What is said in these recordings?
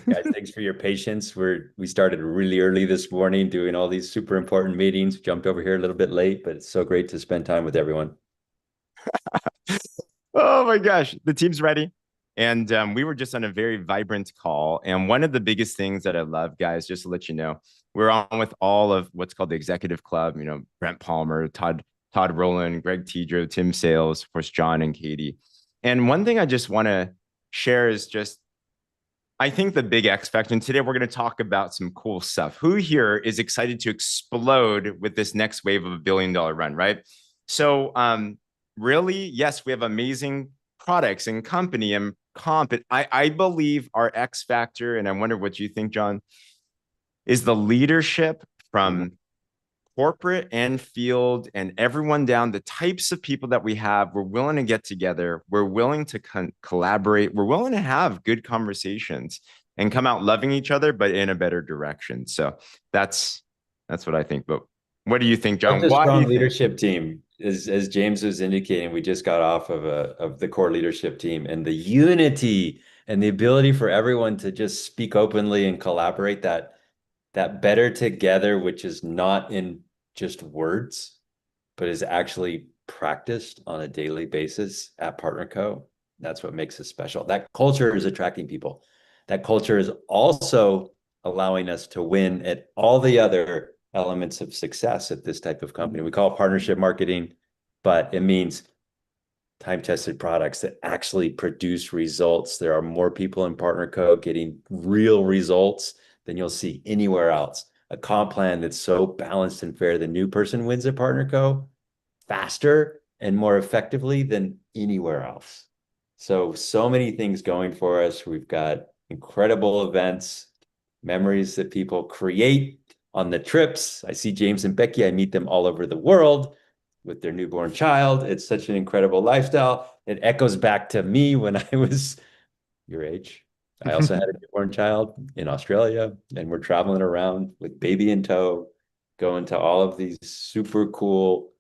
Guys, thanks for your patience. We started really early this morning doing all these super important meetings. Jumped over here a little bit late, but it's so great to spend time with everyone. Oh my gosh, the team's ready. And we were just on a very vibrant call. And one of the biggest things that I love, guys, just to let you know, we're on with all of what's called the executive club, Brent Palmer, Todd Rowland, Greg Tidrow, Tim Sales, of course, John and Katie. And one thing I just want to share is just, I think the big X factor, and today we're going to talk about some cool stuff. Who here is excited to explode with this next wave of $1 billion run, right? So, really, yes, we have amazing products and company and comp. I believe our X factor, and I wonder what you think, John, is the leadership Mhm. from corporate and field and everyone down, the types of people that we have. We're willing to get together. We're willing to collaborate. We're willing to have good conversations and come out loving each other, but in a better direction. So that's that's what I think. But what do you think, Such John? a Why do you strong think? leadership team. As James was indicating, we just got off of the core leadership team, and the unity and the ability for everyone to just speak openly and collaborate that better together, which is not in just words, but is actually practiced on a daily basis at PartnerCo. That's what makes us special. That culture is attracting people. That culture is also allowing us to win at all the other elements of success at this type of company. We call it partnership marketing, but it means time-tested products that actually produce results. There are more people in PartnerCo getting real results than you'll see anywhere else. A comp plan that's so balanced and fair, the new person wins at PartnerCo faster and more effectively than anywhere else. So many things going for us. We've got incredible events, memories that people create on the trips. I see James and Becky, I meet them all over the world with their newborn child. It's such an incredible lifestyle. It echoes back to me when I was your age. I also had a newborn child in Australia, and we're traveling around with baby in tow, going to all of these super cool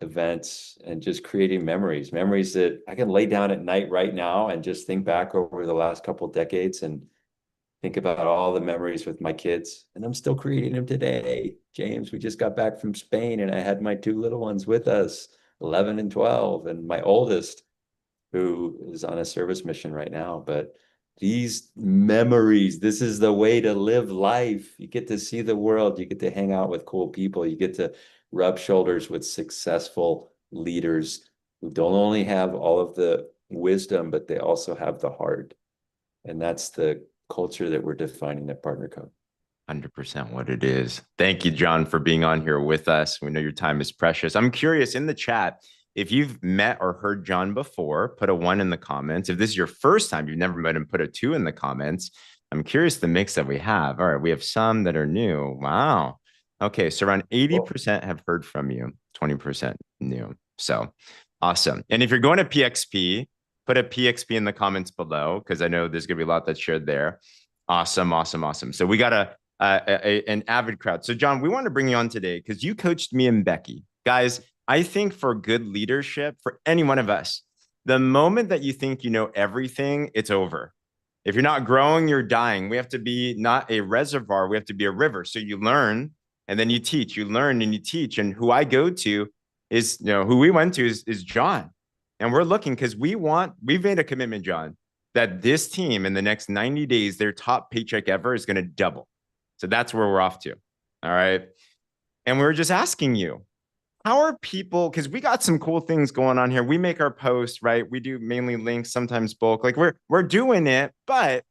events and just creating memories that I can lay down at night right now and just think back over the last couple of decades and think about all the memories with my kids. And I'm still creating them today. James, we just got back from Spain and I had my two little ones with us, 11 and 12, and my oldest, who is on a service mission right now. But these memories, this is the way to live life. You get to see the world, you get to hang out with cool people, you get to rub shoulders with successful leaders who don't only have all of the wisdom, but they also have the heart. And that's the culture that we're defining at PartnerCo. 100% what it is. Thank you, John, for being on here with us. We know your time is precious. I'm curious in the chat, if you've met or heard John before, put a one in the comments. If this is your first time, you've never met him, put a two in the comments. I'm curious the mix that we have. All right, we have some that are new. Wow. Okay, so around Cool. 80% have heard from you, 20% new. So awesome. And if you're going to PXP, put a PXP in the comments below because I know there's going to be a lot that's shared there. Awesome, awesome, awesome. So we got an avid crowd. So, John, we want to bring you on today because you coached me and Becky. Guys, I think for good leadership, for any one of us, the moment that you think you know everything, it's over. If you're not growing, you're dying. We have to be not a reservoir, we have to be a river. So you learn and then you teach, you learn and you teach. And who I go to is, who we went to is John. And we're looking because we've made a commitment, John, that this team in the next 90 days, their top paycheck ever is going to double. So that's where we're off to. All right. And we were just asking you, how are people? Because we got some cool things going on here. We make our posts, right? We do mainly links, sometimes bulk. Like we're doing it, but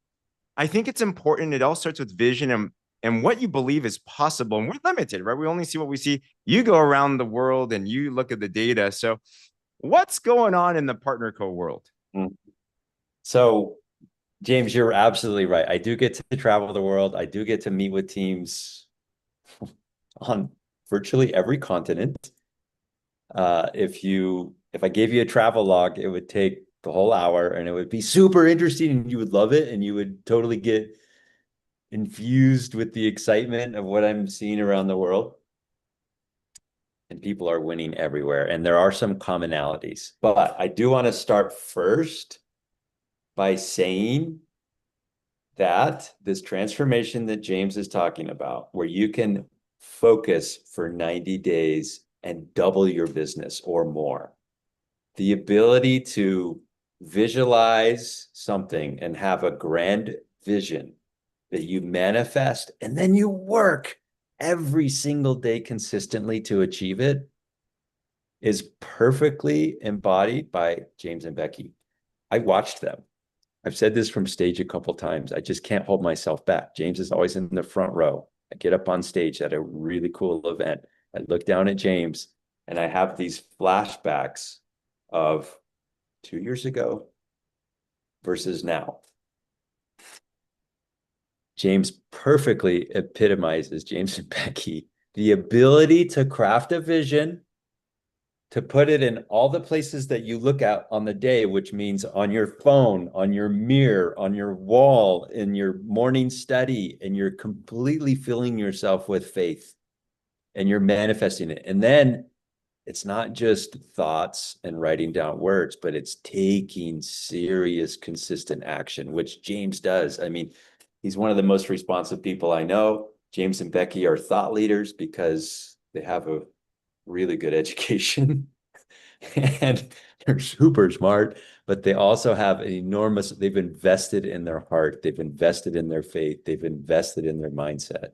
I think it's important. It all starts with vision and what you believe is possible. And we're limited, right? We only see what we see. You go around the world and you look at the data. So what's going on in the PartnerCo world? Mm. So, James, you're absolutely right. I do get to travel the world. I do get to meet with teams on virtually every continent. If I gave you a travel log, it would take the whole hour and it would be super interesting and you would love it and you would totally get infused with the excitement of what I'm seeing around the world. And people are winning everywhere. And there are some commonalities. But I do want to start first by saying that this transformation that James is talking about, where you can focus for 90 days and double your business or more, the ability to visualize something and have a grand vision that you manifest and then you work every single day consistently to achieve it is perfectly embodied by James and Becky. I watched them. I've said this from stage a couple times. I just can't hold myself back. James is always in the front row. I get up on stage at a really cool event. I look down at James and I have these flashbacks of 2 years ago versus now. James perfectly epitomizes, James and Becky, the ability to craft a vision, to put it in all the places that you look at on the day, which means on your phone, on your mirror, on your wall, in your morning study, and you're completely filling yourself with faith and you're manifesting it. And then it's not just thoughts and writing down words, but it's taking serious, consistent action, which James does. I mean, he's one of the most responsive people I know. James and Becky are thought leaders because they have a really good education and they're super smart, but they also have an enormous, they've invested in their heart, they've invested in their faith, they've invested in their mindset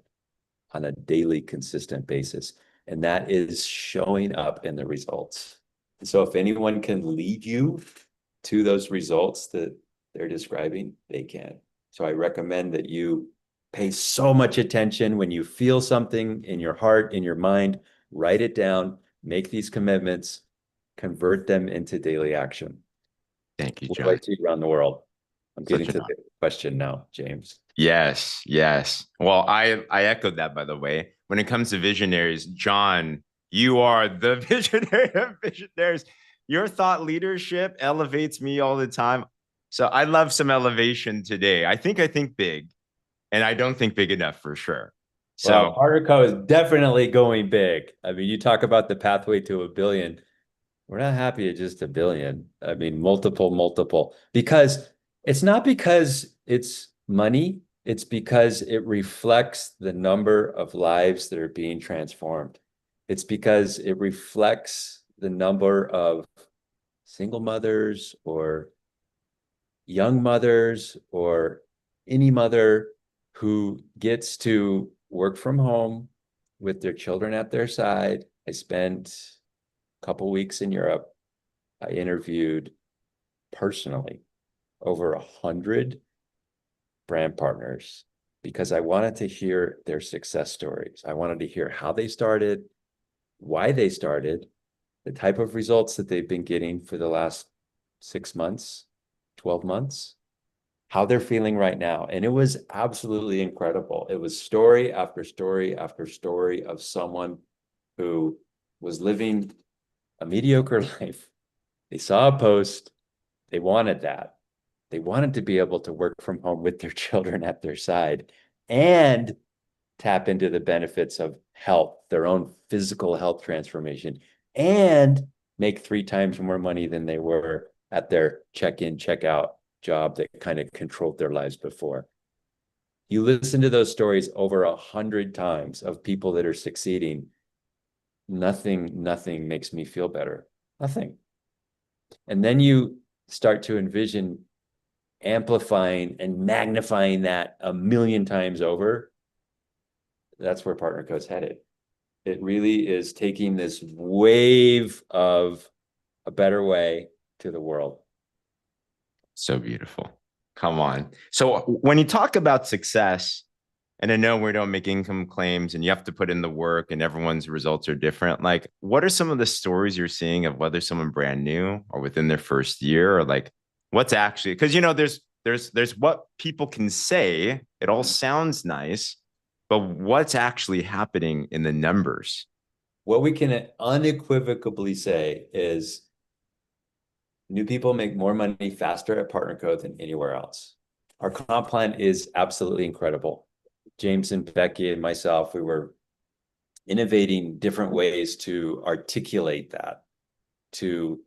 on a daily, consistent basis. And that is showing up in the results. So if anyone can lead you to those results that they're describing, they can. So I recommend that you pay so much attention when you feel something in your heart, in your mind, write it down, make these commitments, convert them into daily action. Thank you, What do I John. see around the world? I'm getting Such to an the question now, James. Yes, yes. Well, I echoed that, by the way. When it comes to visionaries, John, you are the visionary of visionaries. Your thought leadership elevates me all the time. So I love some elevation today. I think big, and I don't think big enough for sure. Well, So PartnerCo is definitely going big. I mean, you talk about the pathway to a billion. We're not happy at just a billion. I mean, multiple, because it's not because it's money, it's because it reflects the number of lives that are being transformed. It's because it reflects the number of single mothers or young mothers or any mother who gets to work from home with their children at their side. I spent a couple weeks in Europe. I interviewed personally over 100 brand partners because I wanted to hear their success stories. I wanted to hear how they started, why they started, the type of results that they've been getting for the last 6 months, 12 months, how they're feeling right now. And it was absolutely incredible. It was story after story after story of someone who was living a mediocre life. They saw a post, they wanted that. They wanted to be able to work from home with their children at their side and tap into the benefits of health, their own physical health transformation, and make 3 times more money than they were at their check-in, check-out job that kind of controlled their lives before. You listen to those stories over 100 times of people that are succeeding. Nothing makes me feel better. Nothing. And then you start to envision amplifying and magnifying that a million times over. That's where PartnerCo is headed. It really is taking this wave of a better way to the world. so beautiful. Come on. So when you talk about success, and I know we don't make income claims and you have to put in the work and everyone's results are different. Like, what are some of the stories you're seeing of whether someone brand new or within their first year or like what's actually, because there's what people can say, it all sounds nice, but what's actually happening in the numbers? What we can unequivocally say is new people make more money faster at PartnerCo than anywhere else. Our comp plan is absolutely incredible. James and Becky and myself, we were innovating different ways to articulate that, to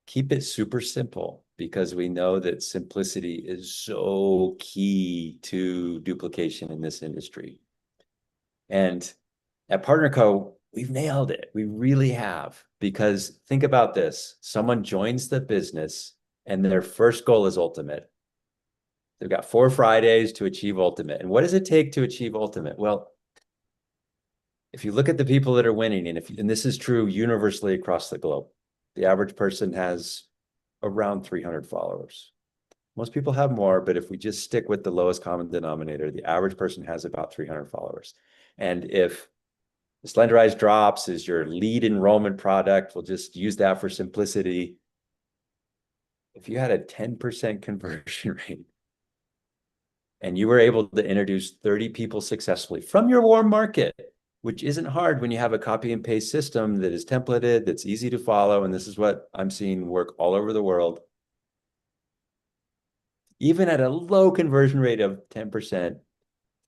keep it super simple. because we know that simplicity is so key to duplication in this industry. And at PartnerCo, we've nailed it. We really have. Because think about this. Someone joins the business and their first goal is ultimate. They've got 4 Fridays to achieve ultimate. And what does it take to achieve ultimate? Well, if you look at the people that are winning, and this is true universally across the globe, the average person has around 300 followers. Most people have more, but if we just stick with the lowest common denominator, the average person has about 300 followers. And if Slenderize Drops is your lead enrollment product, we'll just use that for simplicity. If you had a 10% conversion rate and you were able to introduce 30 people successfully from your warm market, which isn't hard when you have a copy and paste system that is templated, that's easy to follow, and this is what I'm seeing work all over the world. Even at a low conversion rate of 10%,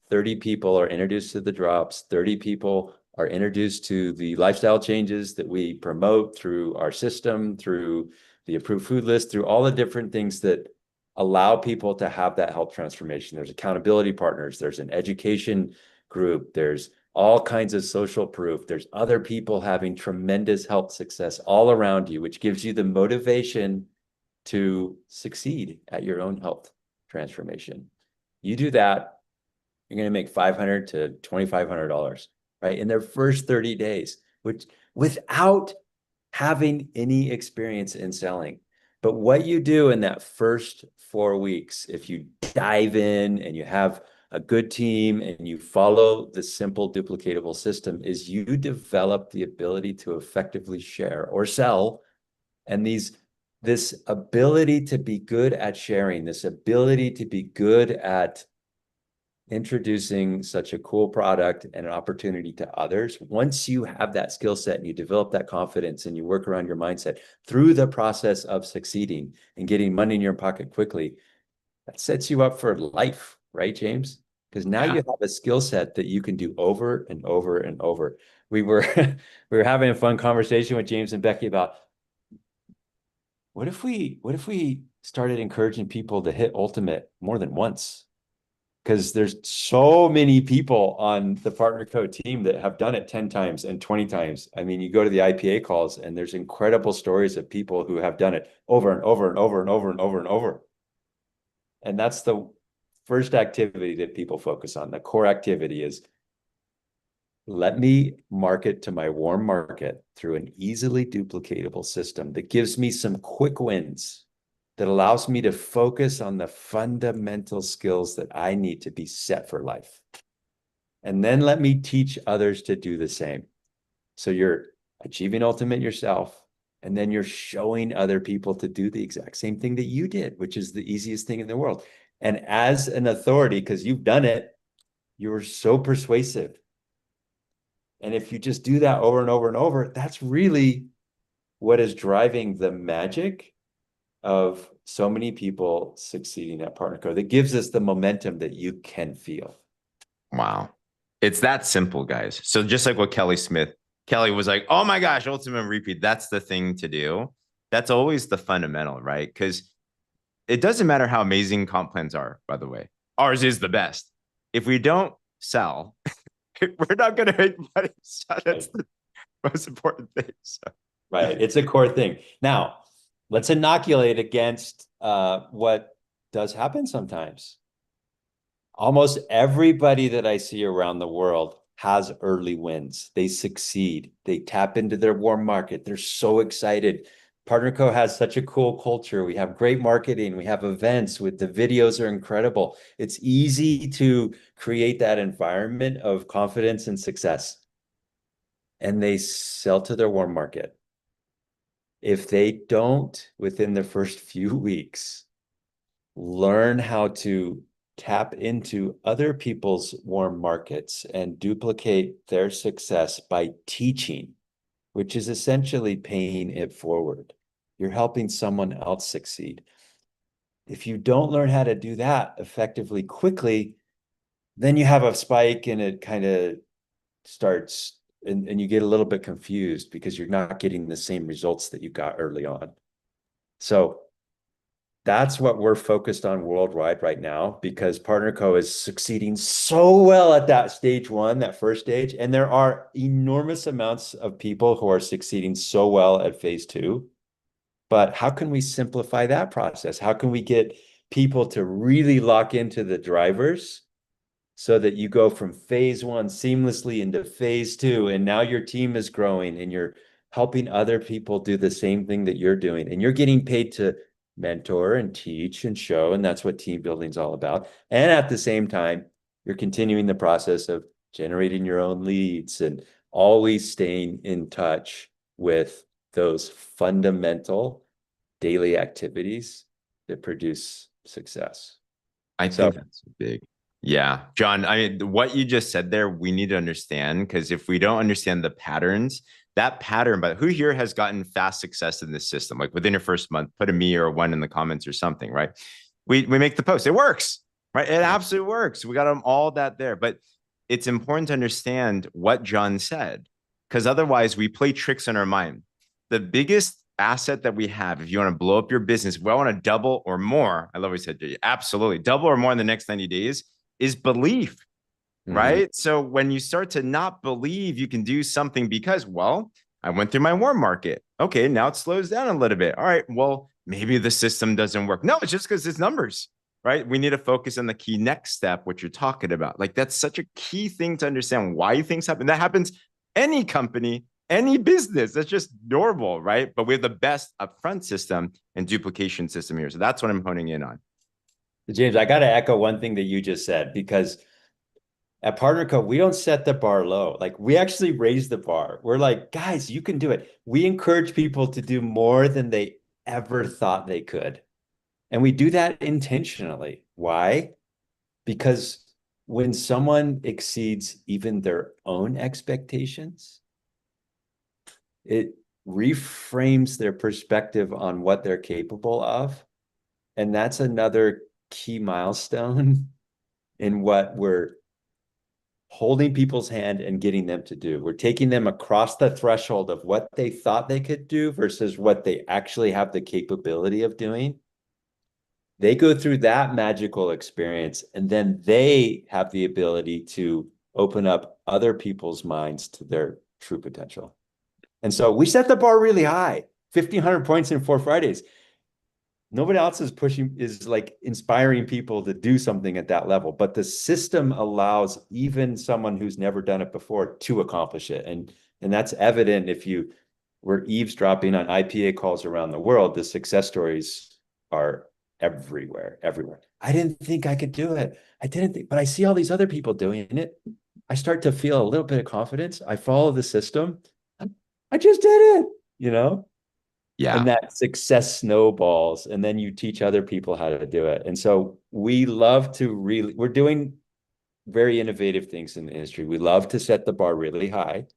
30 people are introduced to the drops, 30 people are introduced to the lifestyle changes that we promote through our system, through the approved food list, through all the different things that allow people to have that health transformation. There's accountability partners, there's an education group, there's all kinds of social proof, there's other people having tremendous health success all around you, which gives you the motivation to succeed at your own health transformation. You do that, you're going to make $500 to $2,500, right? In their first 30 days, which without having any experience in selling. But what you do in that first 4 weeks, if you dive in and you have a good team and you follow the simple duplicatable system, is you develop the ability to effectively share or sell. And this ability to be good at sharing, this ability to be good at introducing such a cool product and an opportunity to others, once you have that skill set and you develop that confidence and you work around your mindset through the process of succeeding and getting money in your pocket quickly, that sets you up for life, right, James? Because now you have a skill set that you can do over and over and over. We were we were having a fun conversation with James and Becky about what if we started encouraging people to hit ultimate more than once? Because there's so many people on the PartnerCo team that have done it 10 times and 20 times. I mean, you go to the IPA calls and there's incredible stories of people who have done it over and over and over and over and over and over. And that's the first activity that people focus on. The core activity is, let me market to my warm market through an easily duplicatable system that gives me some quick wins, that allows me to focus on the fundamental skills that I need to be set for life. And then let me teach others to do the same. So you're achieving ultimate yourself, and then you're showing other people to do the exact same thing that you did, which is the easiest thing in the world. And as an authority, because you've done it, you're so persuasive. And if you just do that over and over and over, that's really what is driving the magic of so many people succeeding at PartnerCo, that gives us the momentum that you can feel. Wow. It's that simple, guys. So just like what Kelly was like, oh my gosh, ultimate repeat. That's the thing to do. That's always the fundamental, right? Because it doesn't matter how amazing comp plans are, by the way. Ours is the best. If we don't sell, we're not going to make money. So that's the most important thing. So. Right. It's a core thing. Now, let's inoculate against what does happen sometimes. Almost everybody that I see around the world has early wins. They succeed. They tap into their warm market. They're so excited. PartnerCo has such a cool culture. We have great marketing. We have events with the videos are incredible. It's easy to create that environment of confidence and success. And they sell to their warm market. If they don't, within the first few weeks, learn how to tap into other people's warm markets and duplicate their success by teaching, which is essentially paying it forward. You're helping someone else succeed. If you don't learn how to do that effectively, quickly, then you have a spike and it kind of starts and you get a little bit confused because you're not getting the same results that you got early on. So that's what we're focused on worldwide right now, because PartnerCo is succeeding so well at that stage one, that first stage. And there are enormous amounts of people who are succeeding so well at phase two. But how can we simplify that process? How can we get people to really lock into the drivers so that you go from phase one seamlessly into phase two, and now your team is growing and you're helping other people do the same thing that you're doing, and you're getting paid to mentor and teach and show, and that's what team building is all about. And at the same time, you're continuing the process of generating your own leads and always staying in touch with those fundamental daily activities that produce success. I So think that's big. Yeah. John, I mean, what you just said there, we need to understand, because if we don't understand the patterns, that pattern, but who here has gotten fast success in this system? Like within your first month, put a me or a one in the comments or something, right? We make the post. It works, right? It yeah. absolutely works. We got them all that there. But it's important to understand what John said, because otherwise we play tricks in our mind. The biggest asset that we have, if you want to blow up your business, we want to double or more. I love what you said, absolutely double or more in the next 90 days is belief, Mhm. right? So when you start to not believe you can do something because, well, I went through my warm market. Okay, now it slows down a little bit. All right, well, maybe the system doesn't work. No, it's just because it's numbers, right? We need to focus on the key next step, what you're talking about. Like that's such a key thing to understand why things happen. That happens any company, any business. That's just normal, right? But we have the best upfront system and duplication system here. So that's what I'm honing in on. James, I got to echo one thing that you just said, because at PartnerCo, we don't set the bar low. Like we actually raise the bar. We're like, guys, you can do it. We encourage people to do more than they ever thought they could. And we do that intentionally. Why? Because when someone exceeds even their own expectations, it reframes their perspective on what they're capable of. And that's another key milestone in what we're holding people's hand and getting them to do. We're taking them across the threshold of what they thought they could do versus what they actually have the capability of doing. They go through that magical experience, and then they have the ability to open up other people's minds to their true potential. And so we set the bar really high, 1,500 points in 4 Fridays. Nobody else is pushing, is like inspiring people to do something at that level, but the system allows even someone who's never done it before to accomplish it. And that's evident if you were eavesdropping on IPA calls around the world. The success stories are everywhere, everywhere. I didn't think I could do it. I didn't think, but I see all these other people doing it. I start to feel a little bit of confidence. I follow the system. I just did it, you know? And Yeah. that success snowballs, and then you teach other people how to do it. And so we love to really, we're doing very innovative things in the industry. We love to set the bar really high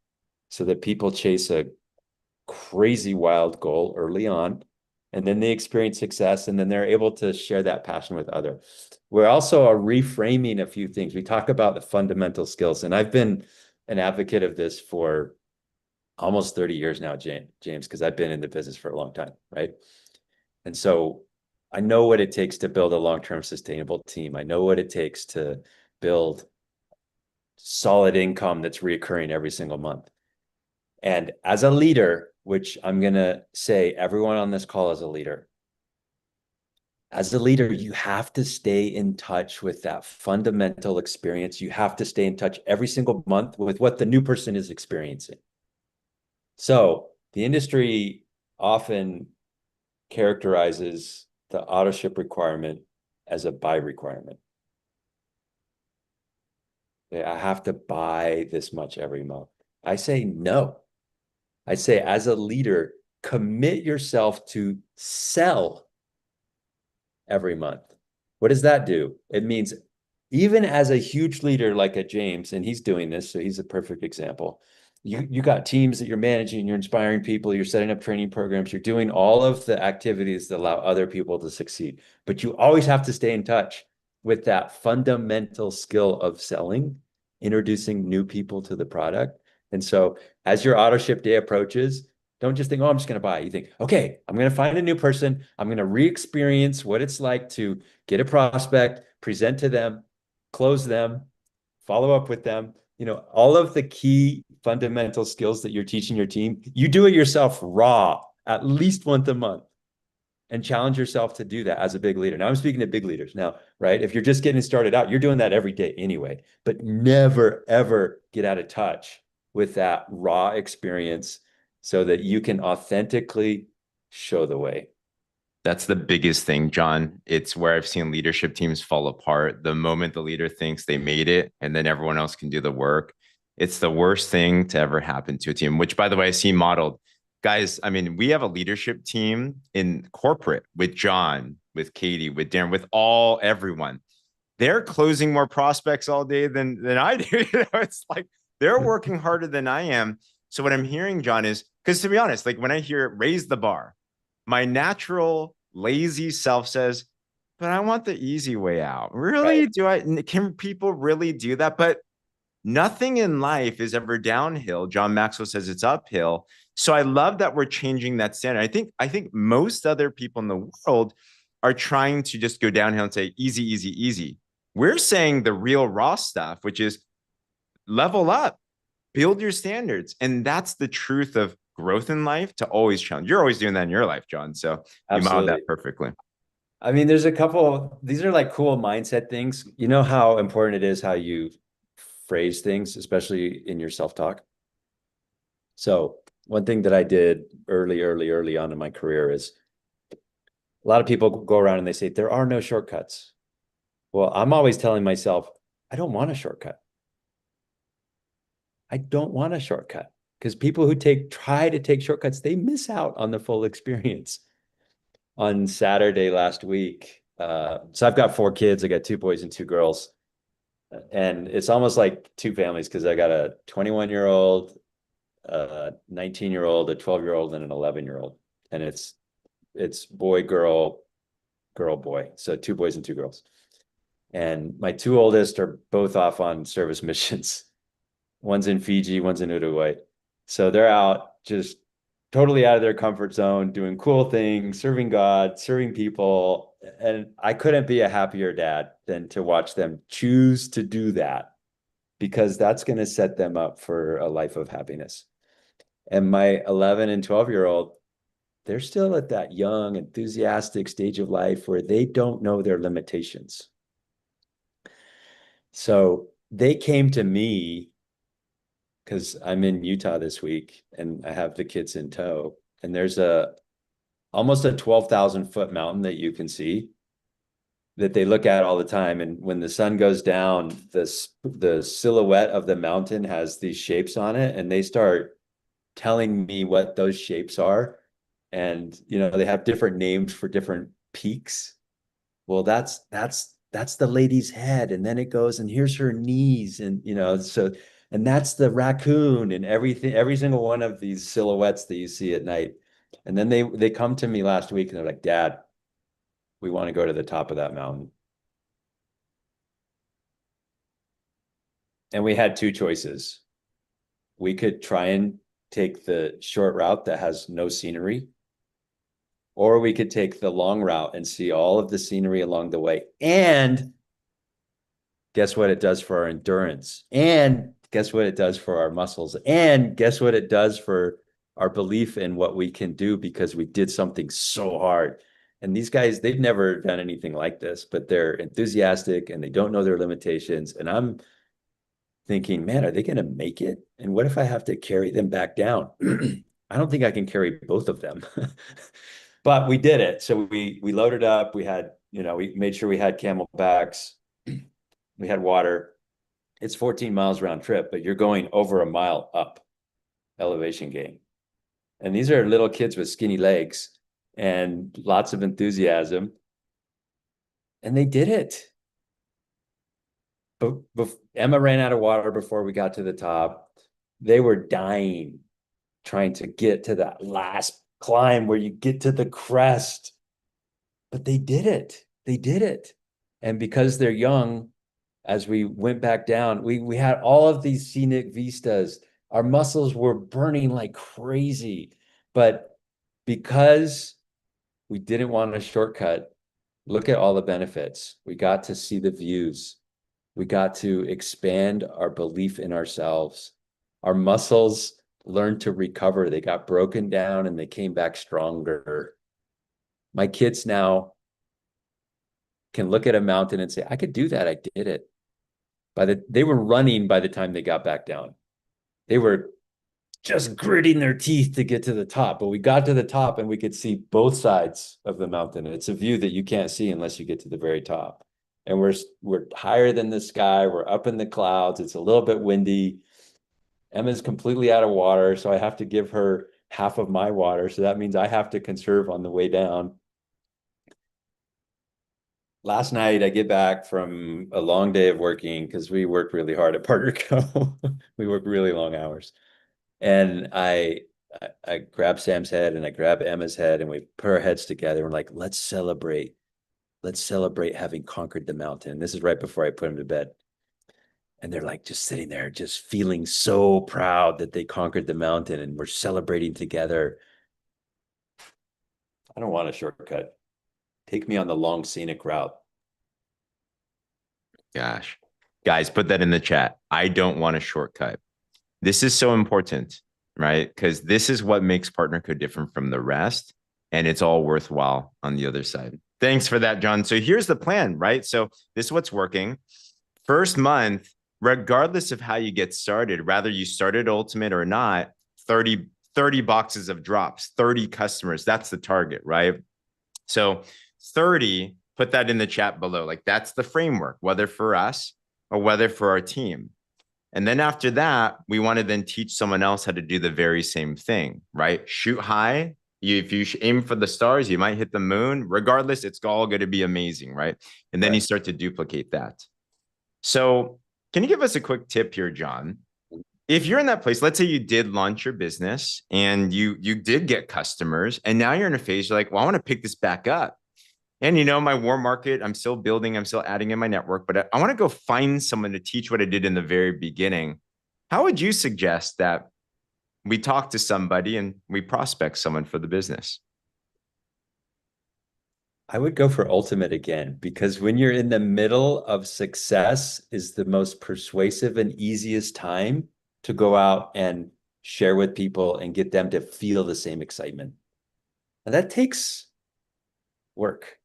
so that people chase a crazy wild goal early on, and then they experience success, and then they're able to share that passion with others. We're also reframing a few things. We talk about the fundamental skills, and I've been an advocate of this for almost 30 years now, James, because I've been in the business for a long time, right? And so I know what it takes to build a long-term sustainable team. I know what it takes to build solid income that's reoccurring every single month. And as a leader, which I'm going to say everyone on this call is a leader, as a leader, you have to stay in touch with that fundamental experience. You have to stay in touch every single month with what the new person is experiencing. So the industry often characterizes the auto ship requirement as a buy requirement. I have to buy this much every month. I say no. I say, as a leader, commit yourself to sell every month. What does that do? It means even as a huge leader like a James, and he's doing this, so he's a perfect example. You got teams that you're managing, you're inspiring people, you're setting up training programs, you're doing all of the activities that allow other people to succeed. But you always have to stay in touch with that fundamental skill of selling, introducing new people to the product. And so as your auto ship day approaches, Don't just think, oh, I'm just going to buy. You think, okay, I'm going to find a new person. I'm going to re-experience what it's like to get a prospect, present to them, close them, follow up with them. All of the key fundamental skills that you're teaching your team, you do it yourself raw at least once a month and challenge yourself to do that as a big leader. Now I'm speaking to big leaders now, right? If you're just getting started out, you're doing that every day anyway, but never, ever get out of touch with that raw experience so that you can authentically show the way. That's the biggest thing, John. It's where I've seen leadership teams fall apart. The moment the leader thinks they made it and then everyone else can do the work, it's the worst thing to ever happen to a team, which, by the way, I see modeled. Guys, I mean, we have a leadership team in corporate with John, with Katie, with Darren, with everyone. They're closing more prospects all day than I do. It's like they're working harder than I am. So what I'm hearing, John, is because to be honest, like when I hear raise the bar, my natural lazy self says, but I want the easy way out. Really? Right. Can people really do that? But nothing in life is ever downhill. John Maxwell says it's uphill. So I love that we're changing that standard. I think most other people in the world are trying to just go downhill and say easy, easy, easy. We're saying the real raw stuff, which is level up, build your standards. And that's the truth of growth in life, to always challenge. You're always doing that in your life, John. So you modeled that Absolutely. perfectly. I mean, there's a couple, these are like cool mindset things. You know how important it is how you phrase things, especially in your self-talk. So one thing that I did early on in my career is a lot of people go around and they say, there are no shortcuts. Well, I'm always telling myself, I don't want a shortcut. I don't want a shortcut because people who try to take shortcuts, they miss out on the full experience. On Saturday last week, so I've got 4 kids. I got 2 boys and 2 girls, and it's almost like two families because I got a 21-year-old, a 19-year-old, a 12-year-old, and an 11-year-old, and it's boy, girl, girl, boy. So 2 boys and 2 girls. And my 2 oldest are both off on service missions. One's in Fiji, one's in Uruguay. So they're out just totally out of their comfort zone, doing cool things, serving God, serving people. And I couldn't be a happier dad than to watch them choose to do that because that's going to set them up for a life of happiness. And my 11 and 12-year-old, they're still at that young, enthusiastic stage of life where they don't know their limitations. So they came to me because I'm in Utah this week and I have the kids in tow. And there's almost a 12,000-foot mountain that you can see that they look at all the time. And when the sun goes down, the silhouette of the mountain has these shapes on it, and they start telling me what those shapes are. And they have different names for different peaks. Well, that's the lady's head, and then it goes, and here's her knees, and so, and that's the raccoon, and everything, every single one of these silhouettes that you see at night. And then they come to me last week and they're like, Dad, we want to go to the top of that mountain. And we had two choices. We could try and take the short route that has no scenery, or we could take the long route and see all of the scenery along the way. And guess what it does for our endurance? And guess what it does for our muscles? And guess what it does for our belief in what we can do because we did something so hard. And these guys, they've never done anything like this, but they're enthusiastic and they don't know their limitations. And I'm thinking, man, are they going to make it? And what if I have to carry them back down? I don't think I can carry both of them. But we did it. So we loaded up. We had, we made sure we had camelbacks. We had water. It's 14 miles round trip, but you're going over a mile up elevation gain. And these are little kids with skinny legs and lots of enthusiasm. And they did it. But Emma ran out of water before we got to the top. They were dying trying to get to that last climb where you get to the crest. But they did it. They did it. And because they're young, as we went back down, we had all of these scenic vistas. Our muscles were burning like crazy. But because we didn't want a shortcut, look at all the benefits. We got to see the views. We got to expand our belief in ourselves. Our muscles learned to recover. They got broken down and they came back stronger. My kids now can look at a mountain and say, I could do that. I did it. They were running by the time they got back down. They were just gritting their teeth to get to the top. But we got to the top and we could see both sides of the mountain. It's a view that you can't see unless you get to the very top. And we're higher than the sky. We're up in the clouds. It's a little bit windy. Emma's completely out of water, so I have to give her half of my water. So that means I have to conserve on the way down. Last night, I get back from a long day of working because we work really hard at PartnerCo. We work really long hours. And I grab Sam's head and I grab Emma's head and we put our heads together. We're like, let's celebrate. Let's celebrate having conquered the mountain. This is right before I put him to bed. And they're like just sitting there, just feeling so proud that they conquered the mountain and we're celebrating together. I don't want a shortcut. Take me on the long scenic route. Gosh, guys, put that in the chat. I don't want a shortcut. This is so important, right? Because this is what makes PartnerCo different from the rest. And it's all worthwhile on the other side. Thanks for that, John. So here's the plan, right? So this is what's working. First month, regardless of how you get started, whether you started Ultimate or not, 30 boxes of drops, 30 customers. That's the target, right? So 30, put that in the chat below. Like that's the framework, whether for us or whether for our team. And then after that, we want to then teach someone else how to do the very same thing, right? Shoot high. If you aim for the stars, you might hit the moon. Regardless, it's all going to be amazing, right? And then you start to duplicate that. So can you give us a quick tip here, John? If you're in that place, let's say you did launch your business and you did get customers, and now you're in a phase, you're like, well, I want to pick this back up. And my warm market, I'm still building, I'm still adding in my network, but I want to go find someone to teach what I did in the very beginning. How would you suggest that we talk to somebody and we prospect someone for the business? I would go for ultimate again, because when you're in the middle of success is the most persuasive and easiest time to go out and share with people and get them to feel the same excitement. And that takes work.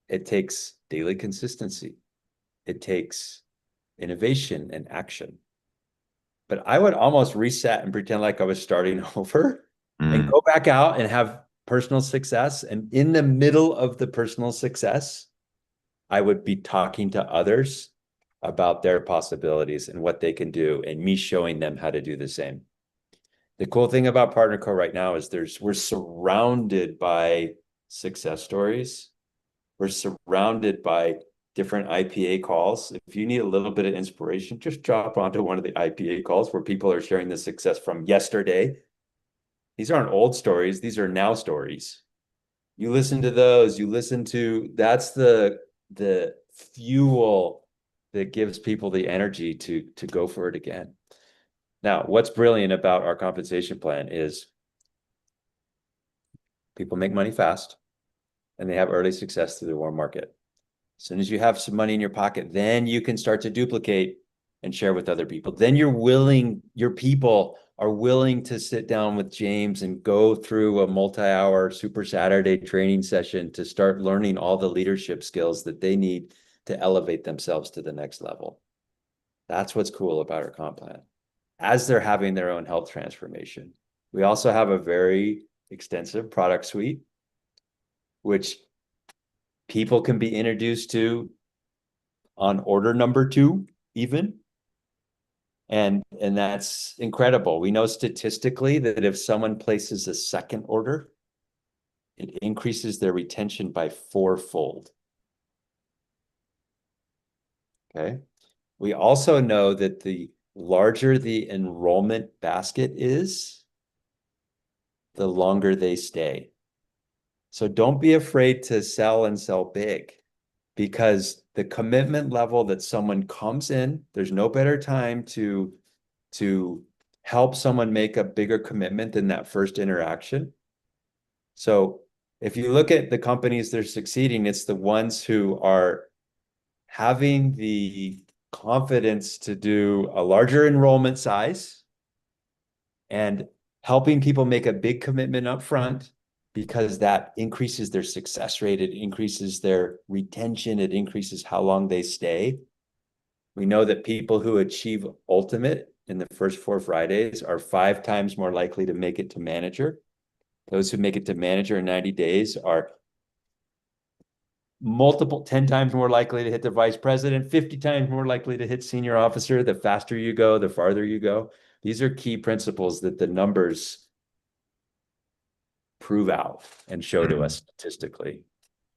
It takes daily consistency. It takes innovation and action. But I would almost reset and pretend like I was starting over and go back out and have personal success. And in the middle of the personal success, I would be talking to others about their possibilities and what they can do, and me showing them how to do the same. The cool thing about PartnerCo right now is we're surrounded by success stories. We're surrounded by different IPA calls. If you need a little bit of inspiration, just drop onto one of the IPA calls where people are sharing the success from yesterday. These aren't old stories. These are now stories. You listen to those, that's the fuel that gives people the energy to go for it again. Now, what's brilliant about our compensation plan is people make money fast and they have early success through the warm market. As soon as you have some money in your pocket, then you can start to duplicate and share with other people. Then your people are willing to sit down with James and go through a multi-hour Super Saturday training session to start learning all the leadership skills that they need to elevate themselves to the next level. That's what's cool about our comp plan. As they're having their own health transformation. We also have a very extensive product suite, which people can be introduced to on order number 2, even. And that's incredible. We know statistically that if someone places a second order, it increases their retention by 4-fold. Okay. We also know that the larger the enrollment basket is, the longer they stay. So don't be afraid to sell and sell big, because the commitment level that someone comes in, there's no better time to help someone make a bigger commitment than that first interaction. So if you look at the companies that are succeeding, it's the ones who are having the confidence to do a larger enrollment size and helping people make a big commitment up front, because that increases their success rate, it increases their retention, it increases how long they stay. We know that people who achieve ultimate in the first 4 Fridays are 5 times more likely to make it to manager. Those who make it to manager in 90 days are 10 times more likely to hit the vice president, 50 times more likely to hit senior officer. The faster you go, the farther you go. These are key principles that the numbers prove out and show to us statistically.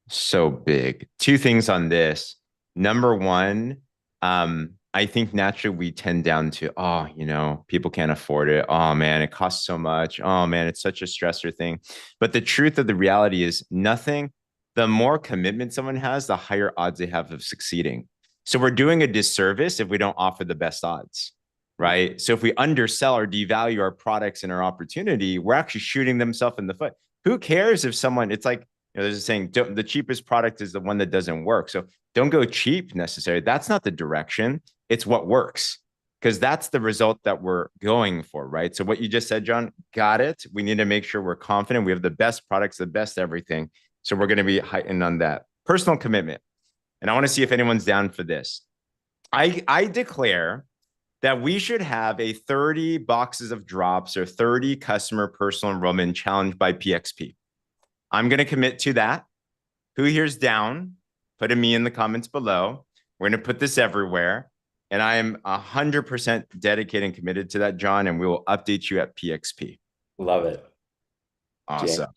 So big. Two things on this. Number one, I think naturally we tend down to, oh, people can't afford it. Oh man, it costs so much. Oh man, it's such a stressor thing. But the truth of the reality is the more commitment someone has, the higher odds they have of succeeding. So we're doing a disservice if we don't offer the best odds, right? So if we undersell or devalue our products and our opportunity, we're actually shooting themselves in the foot. Who cares if someone, it's like, there's a saying, the cheapest product is the one that doesn't work. So don't go cheap necessarily. That's not the direction. It's what works, because that's the result that we're going for, right? So what you just said, John, got it. We need to make sure we're confident. We have the best products, the best everything. So we're going to be heightened on that. Personal commitment. And I want to see if anyone's down for this. I declare that we should have a 30 boxes of drops or 30 customer personal enrollment challenge by PXP. I'm going to commit to that. Who here's down? Put a me in the comments below. We're going to put this everywhere. And I am 100% dedicated and committed to that, John. And we will update you at PXP. Love it. Awesome. James,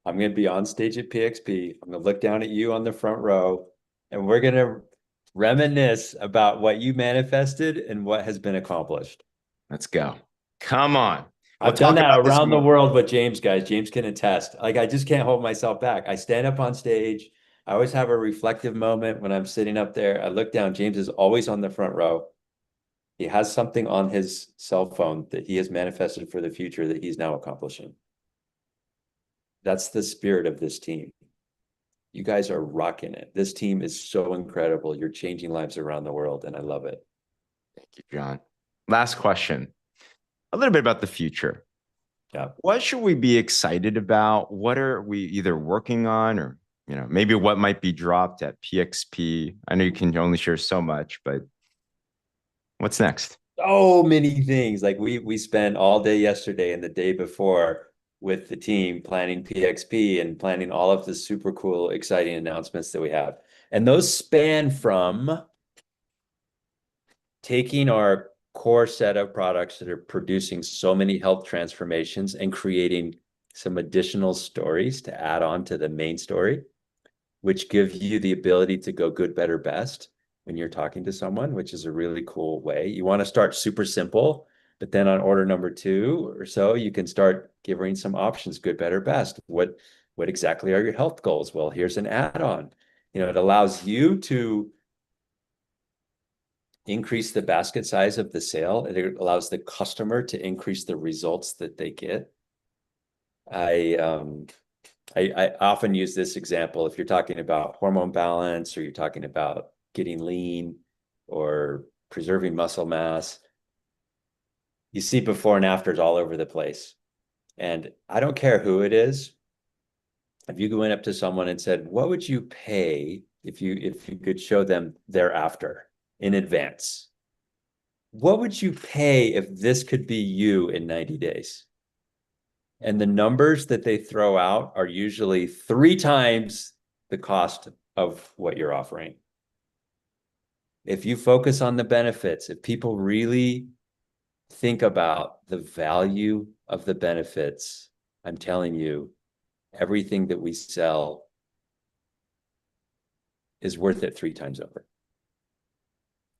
I'm going to be on stage at PXP. I'm going to look down at you on the front row, and we're going to reminisce about what you manifested and what has been accomplished. Let's go. Come on. I've done that around the world with James, guys. James can attest. Like, I just can't hold myself back. I stand up on stage. I always have a reflective moment when I'm sitting up there. I look down. James is always on the front row. He has something on his cell phone that he has manifested for the future that he's now accomplishing. That's the spirit of this team. You guys are rocking it. This team is so incredible. You're changing lives around the world, and I love it. Thank you, John. Last question. A little bit about the future. Yeah. What should we be excited about? What are we either working on, or maybe what might be dropped at PXP? I know you can only share so much, but what's next? So many things. Like we spent all day yesterday and the day before with the team planning PXP and planning all of the super cool, exciting announcements that we have. And those span from taking our core set of products that are producing so many health transformations and creating some additional stories to add on to the main story, which give you the ability to go good, better, best when you're talking to someone, which is a really cool way. You want to start super simple, but then on order number 2 or so, you can start giving some options, good, better, best. What exactly are your health goals? Well, here's an add-on. It allows you to increase the basket size of the sale. It allows the customer to increase the results that they get. I often use this example if you're talking about hormone balance, or you're talking about getting lean or preserving muscle mass. You see before and afters all over the place. And I don't care who it is. If you went up to someone and said, what would you pay if you could show them thereafter in advance? What would you pay if this could be you in 90 days? And the numbers that they throw out are usually 3 times the cost of what you're offering. If you focus on the benefits, if people really think about the value of the benefits, I'm telling you, everything that we sell is worth it 3 times over.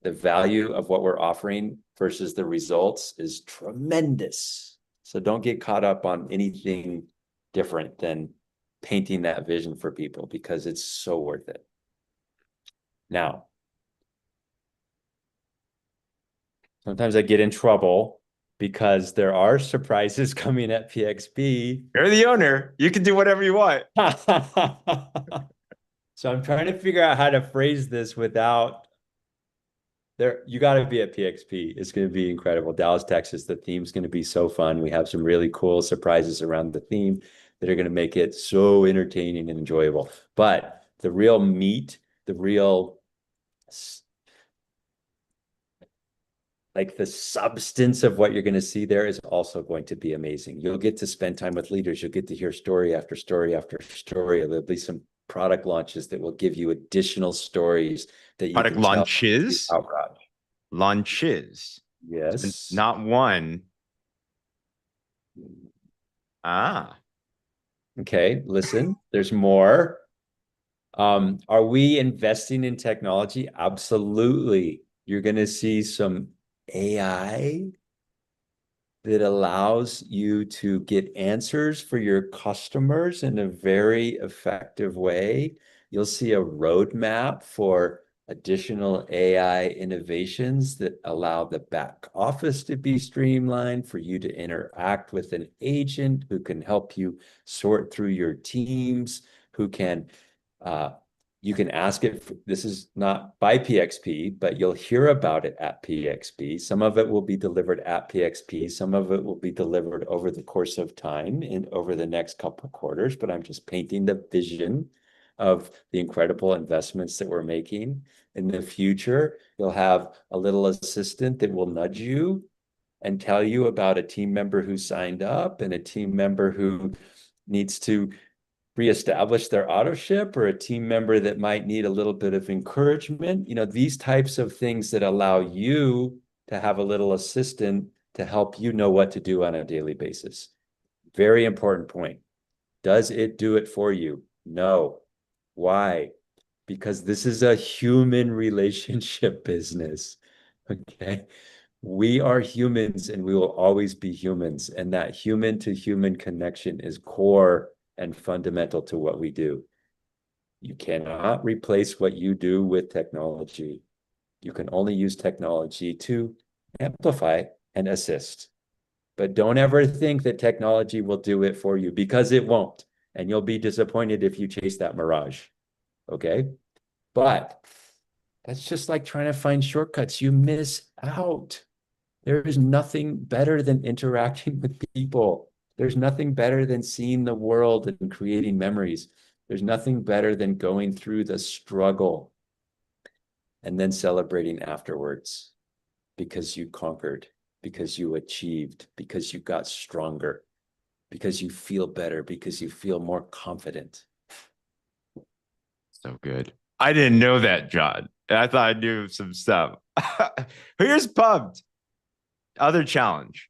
The value of what we're offering versus the results is tremendous. So don't get caught up on anything different than painting that vision for people, because it's so worth it. Now, sometimes I get in trouble because there are surprises coming at PXP. You're the owner. You can do whatever you want. So I'm trying to figure out how to phrase this without there. You got to be at PXP. It's going to be incredible. Dallas, Texas. The theme's going to be so fun. We have some really cool surprises around the theme that are going to make it so entertaining and enjoyable. But the real meat, the real like the substance of what you're going to see there is also going to be amazing. You'll get to spend time with leaders. You'll get to hear story after story after story. There'll be some product launches that will give you additional stories that you Product can tell launches. out loud. Launches. Yes. Not one. Ah. Okay, listen, there's more. Are we investing in technology? Absolutely. You're going to see some AI that allows you to get answers for your customers in a very effective way. You'll see a roadmap for additional AI innovations that allow the back office to be streamlined, for you to interact with an agent who can help you sort through your teams, who can you can ask it. This is not by PXP, but you'll hear about it at PXP. Some of it will be delivered at PXP. Some of it will be delivered over the course of time and over the next couple of quarters. But I'm just painting the vision of the incredible investments that we're making. In the future, you'll have a little assistant that will nudge you and tell you about a team member who signed up and a team member who needs to reestablish their auto ship, or a team member that might need a little bit of encouragement. These types of things that allow you to have a little assistant to help you know what to do on a daily basis. Very important point. Does it do it for you? No. Why? Because this is a human relationship business. Okay. We are humans and we will always be humans. And that human to human connection is core and fundamental to what we do. You cannot replace what you do with technology. You can only use technology to amplify and assist. But don't ever think that technology will do it for you, because it won't. And you'll be disappointed if you chase that mirage. Okay. But that's just like trying to find shortcuts. You miss out. There is nothing better than interacting with people. There's nothing better than seeing the world and creating memories. There's nothing better than going through the struggle and then celebrating afterwards, because you conquered, because you achieved, because you got stronger, because you feel better, because you feel more confident. So good. I didn't know that, John. I thought I knew some stuff. Here's pumped. Other challenge.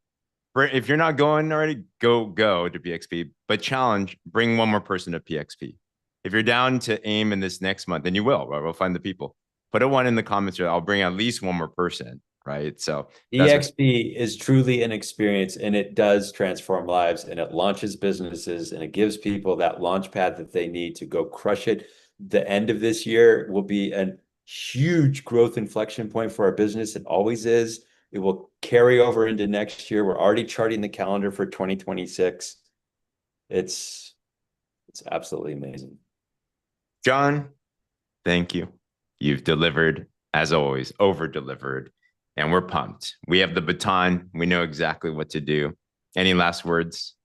If you're not going already, go to PXP. But challenge, bring one more person to PXP. If you're down to aim in this next month, then you will, right? We'll find the people. Put a one in the comments. I'll bring at least one more person, right? So EXP is truly an experience, and it does transform lives, and it launches businesses, and it gives people that launch pad that they need to go crush it. The end of this year will be a huge growth inflection point for our business. It always is. It will carry over into next year. We're already charting the calendar for 2026. It's absolutely amazing. John, thank you. You've delivered, as always, over delivered, and we're pumped. We have the baton. We know exactly what to do. Any last words?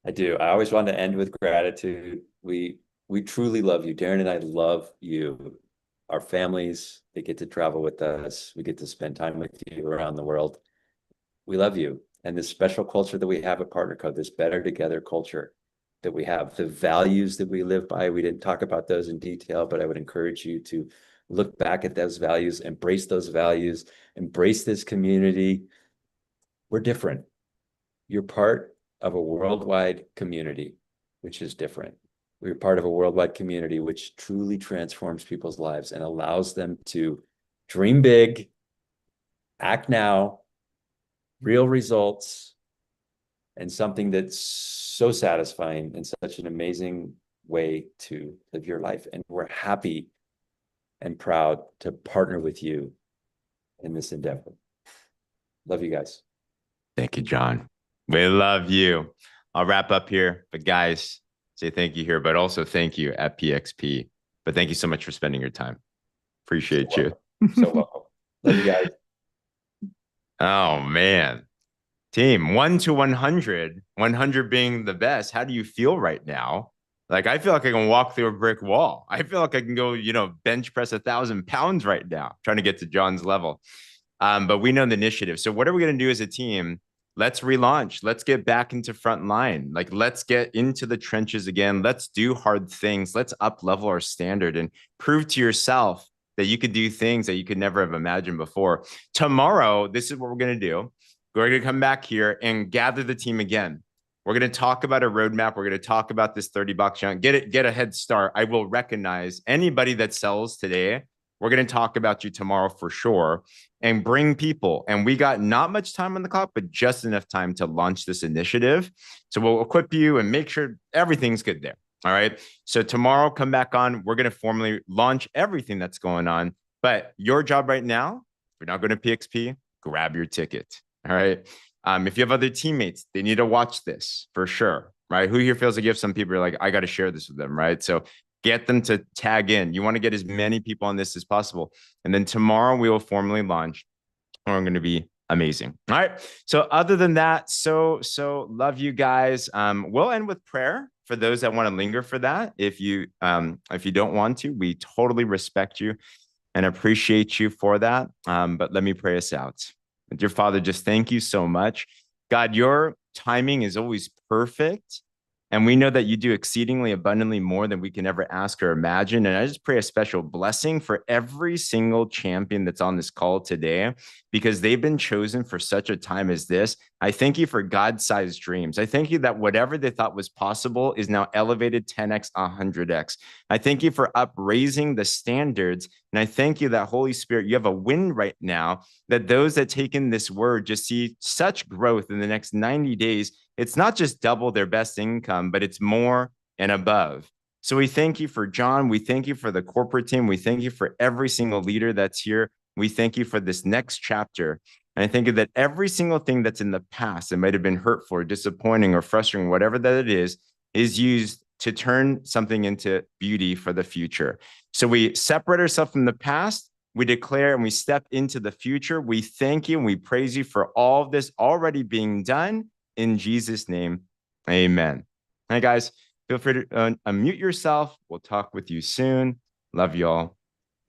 I do. I always want to end with gratitude. We truly love you. Darren and I love you. Our families, they get to travel with us. We get to spend time with you around the world. We love you. And this special culture that we have at PartnerCo, this better together culture that we have, the values that we live by. We didn't talk about those in detail, but I would encourage you to look back at those values, embrace those values, embrace this community. We're different. You're part of a worldwide community, which is different. We're part of a worldwide community which truly transforms people's lives and allows them to dream big, act now, real results, and something that's so satisfying and such an amazing way to live your life. And we're happy and proud to partner with you in this endeavor. Love you guys. Thank you, John. We love you. I'll wrap up here, but guys, say thank you here, but also thank you at PXP. But thank you so much for spending your time. Appreciate you. So welcome. Love you guys. Oh, man. Team 1 to 100, 100 being the best. How do you feel right now? Like, I feel like I can walk through a brick wall. I feel like I can go, bench press 1,000 pounds right now, trying to get to John's level. But we know the initiative. So what are we going to do as a team? Let's relaunch. Let's get back into front line. Like, let's get into the trenches again. Let's do hard things. Let's up level our standard and prove to yourself that you could do things that you could never have imagined before. Tomorrow, this is what we're going to do. We're going to come back here and gather the team again. We're going to talk about a roadmap. We're going to talk about this 30-box challenge. Get a head start. I will recognize anybody that sells today. We're going to talk about you tomorrow for sure and bring people. And we got not much time on the clock, but just enough time to launch this initiative. So we'll equip you and make sure everything's good there. All right. So tomorrow, come back on. We're going to formally launch everything that's going on. But your job right now, if you're not going to PXP, grab your ticket. All right. If you have other teammates, they need to watch this for sure. Right. Who here feels like you have some people are like, I got to share this with them. Right. So get them to tag in. You want to get as many people on this as possible. And then tomorrow we will formally launch. We're going to be amazing. All right. So other than that, so love you guys. We'll end with prayer for those that want to linger for that. If you don't want to, we totally respect you and appreciate you for that. But let me pray us out. Dear Father, just thank you so much. God, your timing is always perfect. And we know that you do exceedingly abundantly more than we can ever ask or imagine. And I just pray a special blessing for every single champion that's on this call today, because they've been chosen for such a time as this. I thank you for God-sized dreams. I thank you that whatever they thought was possible is now elevated 10x, 100x. I thank you for upraising the standards. And I thank you that, Holy Spirit, you have a win right now, that those that take in this word just see such growth in the next 90 days. It's not just double their best income, but it's more and above. So we thank you for John. We thank you for the corporate team. We thank you for every single leader that's here. We thank you for this next chapter. And I think that every single thing that's in the past that might have been hurtful or disappointing or frustrating, whatever that it is used to turn something into beauty for the future. So we separate ourselves from the past. We declare and we step into the future. We thank you and we praise you for all of this already being done. In Jesus' name, amen. Hey, guys, feel free to unmute yourself. We'll talk with you soon. Love you all.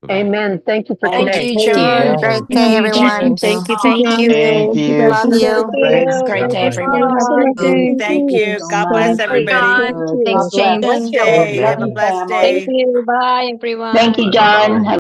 Bye-bye. Amen. Thank you for Thank today. you, John. Amen. Great Thank day, you, everyone. James. Thank you. Thank Thank you. Thank you. Love you. Thanks, Great day, guys. everyone. Thank you. So God bless much. Thanks, everybody. John. Thanks, God bless. James. Good Thank day. Have a Amen. blessed day. you. Bye, everyone. Thank you, John.